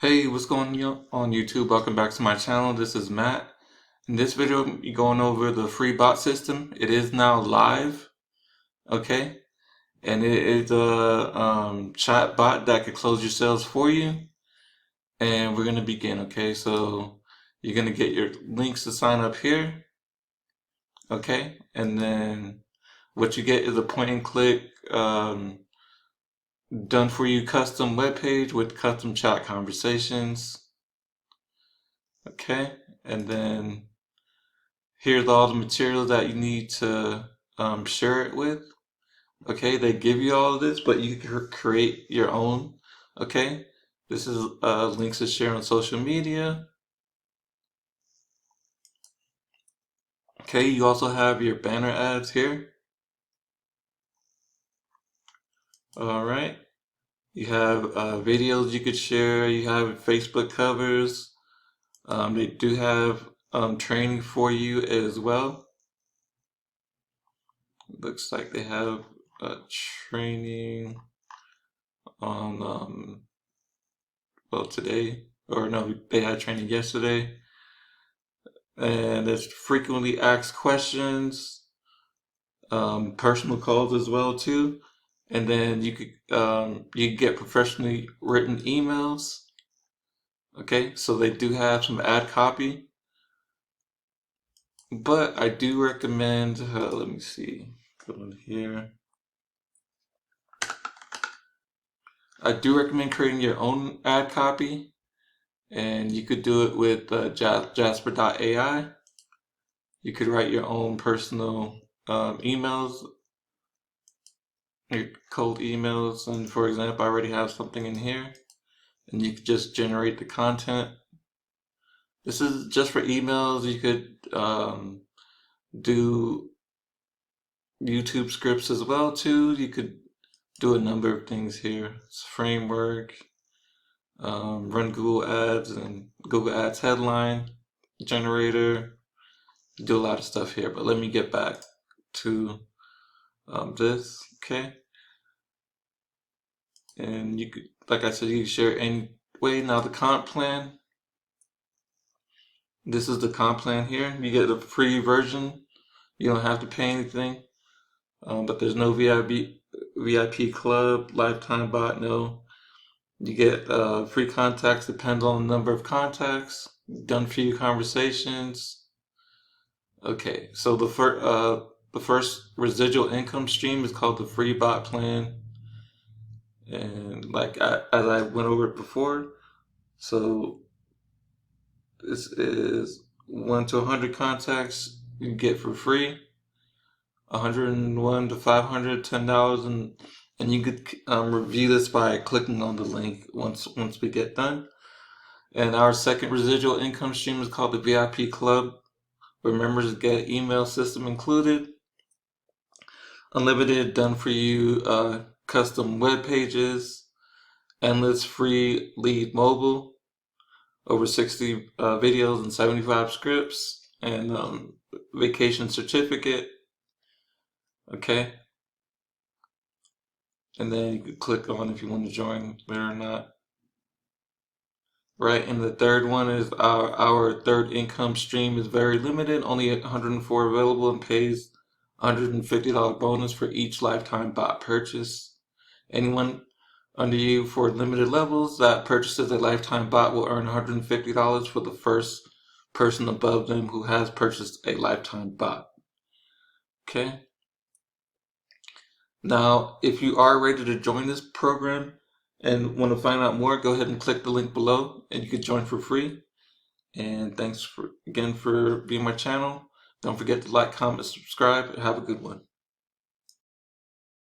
Hey, what's going on YouTube? Welcome back to my channel. This is Matt. In this video, I'm going over the free bot system. It is now live, okay? And it is a chat bot that could close your sales for you. And we're going to begin, okay? So you're going to get your links to sign up here, okay? And then what you get is a point and click done for you custom web page with custom chat conversations. Okay, and then here's all the material that you need to share it with. Okay, they give you all of this, but you can create your own. Okay, this is links to share on social media. Okay, you also have your banner ads here. All right, you have videos you could share. You have Facebook covers. They do have training for you as well. Looks like they have training on well, today, or no, they had training yesterday. And there's frequently asked questions, personal calls as well too. And then you could get professionally written emails. Okay, so they do have some ad copy, but I do recommend. Let me see, go in here. I do recommend creating your own ad copy, and you could do it with jasper.ai. You could write your own personal emails, your cold emails, and for example, I already have something in here, and you could just generate the content. This is just for emails. You could do YouTube scripts as well too. You could do a number of things here. It's framework, run Google Ads and Google Ads headline generator. Do a lot of stuff here, but let me get back to this. Okay, and you could, like I said, you can share any way. Now the comp plan, this is the comp plan here. You get the free version. You don't have to pay anything, but there's no VIP club, lifetime bot, no. You get free contacts, depends on the number of contacts, done for you conversations. Okay, so the first residual income stream is called the free bot plan. And like as I went over it before, so this is 1 to 100 contacts you get for free. 101 to 500, $10, and you could review this by clicking on the link once we get done. And our second residual income stream is called the VIP Club, where members get email system included, unlimited done for you custom web pages, endless free lead mobile, over 60 videos and 75 scripts, and vacation certificate. Okay, and then you can click on if you want to join there or not. Right, and the third one is our third income stream is very limited, only 104 available, and pays $150 bonus for each lifetime bot purchase. Anyone under you for limited levels that purchases a lifetime bot will earn $150 for the first person above them who has purchased a lifetime bot. Okay. Now, if you are ready to join this program and want to find out more, go ahead and click the link below and you can join for free. And thanks again for being my channel. Don't forget to like, comment, subscribe, and have a good one.